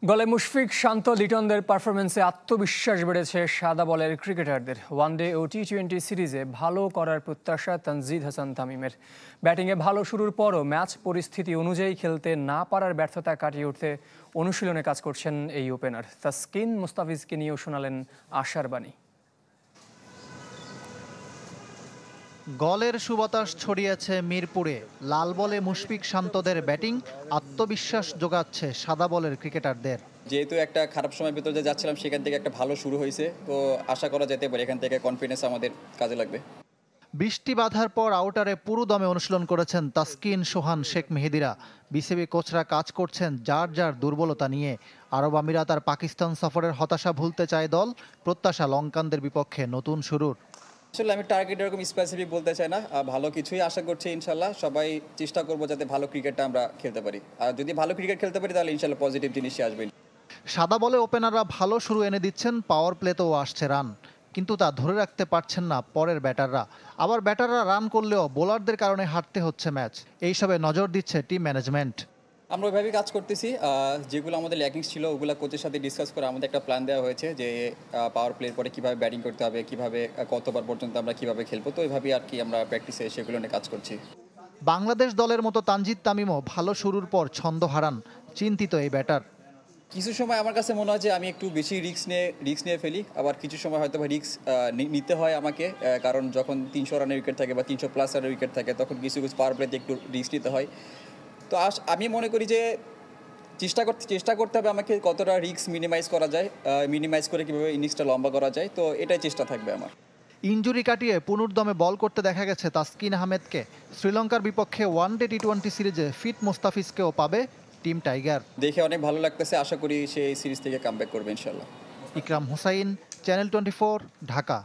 গলে মুশফিক, শান্ত, লিটনদের পারফরমেন্সে আত্মবিশ্বাস বেড়েছে সাদা বলের ক্রিকেটারদের। ওয়ানডে ও টি-20 সিরিজে ভালো করার প্রত্যাশা তানজিদ হাসান তামিমের। ব্যাটিংয়ে ভালো শুরুর পরও ম্যাচ পরিস্থিতি অনুযায়ী খেলতে না পারার ব্যর্থতা কাটিয়ে উঠতে অনুশীলনে কাজ করছেন এই ওপেনার। তাসকিন মুস্তাফিজকে নিয়েও শোনালেন আশার বাণী। গলের সুবাতাস ছড়িয়েছে মিরপুরে। লাল বলে মুশফিক, শান্তদের ব্যাটিং আত্মবিশ্বাস যোগাচ্ছে সাদা বলের ক্রিকেটারদের। যেহেতু একটা খারাপ সময়ের ভিতর দিয়ে যাচ্ছিলাম, সেখান থেকে একটা ভালো শুরু হয়েছে, তো আশা করা যেতে পারে এখান থেকে কনফিডেন্স আমাদের কাজে লাগবে। বৃষ্টি বাধার পর আউটারে পুরো দমে অনুশীলন করেছেন তাসকিন, সোহান, শেখ মেহেদিরা। বিসিবি কোচরা কাজ করছেন যার যার দুর্বলতা নিয়ে। আরব আমিরাত আর পাকিস্তান সফরের হতাশা ভুলতে চায় দল, প্রত্যাশা লঙ্কানদের বিপক্ষে নতুন শুরুর। আসলে আমি টার্গেট এরকম স্পেসিফিক বলতে চাই না, ভালো কিছুই আশা করছি ইনশাল্লাহ। সবাই চেষ্টা করবো যাতে ভালো ক্রিকেটটা আমরা খেলতে পারি, আর যদি ভালো ক্রিকেট খেলতে পারি তাহলে ইনশাল্লাহ পজিটিভ জিনিসই আসবে। সাদা বলে ওপেনাররা ভালো শুরু এনে দিচ্ছেন, পাওয়ার প্লেতেও আসছে রান, কিন্তু তা ধরে রাখতে পারছেন না পরের ব্যাটাররা। আবার ব্যাটাররা রান করলেও বোলারদের কারণে হারতে হচ্ছে ম্যাচ। এইসবে নজর দিচ্ছে টিম ম্যানেজমেন্ট। আমরা ওইভাবেই কাজ করতেছি, যেগুলো আমাদের ল্যাকিংস ছিল ওগুলো কোচের সাথে ডিসকাস করে আমাদের একটা প্ল্যান দেওয়া হয়েছে যে পাওয়ার প্লের পরে কীভাবে ব্যাটিং করতে হবে, কীভাবে কতবার পর্যন্ত আমরা কীভাবে খেলবো। তো ওইভাবেই আর কি আমরা প্র্যাকটিসে সেগুলো নিয়ে কাজ করছি। বাংলাদেশ দলের মতো তানজিদ তামিমও ভালো শুরুর পর ছন্দ হারান, চিন্তিত এই ব্যাটার। কিছু সময় আমার কাছে মনে হয় যে আমি একটু বেশি রিস্ক নিয়ে ফেলি, আবার কিছু সময় হয়তো বা রিস্ক নিতে হয় আমাকে, কারণ যখন 300 রানের উইকেট থাকে বা 300+ রানের উইকেট থাকে তখন কিছু পাওয়ার প্লেতে একটু রিস্ক নিতে হয়। তো আমি মনে করি যে চেষ্টা করতে হবে আমাকে কতটা রিস্ক মিনিমাইজ করা যায়, মিনিমাইজ করে কীভাবে ইনিংসটা লম্বা করা যায়, তো এটাই চেষ্টা থাকবে আমার। ইনজুরি কাটিয়ে পুনর্দমে বল করতে দেখা গেছে তাসকিন আহমেদকে। শ্রীলঙ্কার বিপক্ষে ওয়ানডে টি-20 সিরিজে ফিট মুস্তাফিজকেও পাবে টিম টাইগার। দেখে অনেক ভালো লাগতেছে, আশা করি সে এই সিরিজ থেকে কামব্যাক করবে ইনশাল্লাহ। ইকরাম হুসাইন, চ্যানেল 24, ঢাকা।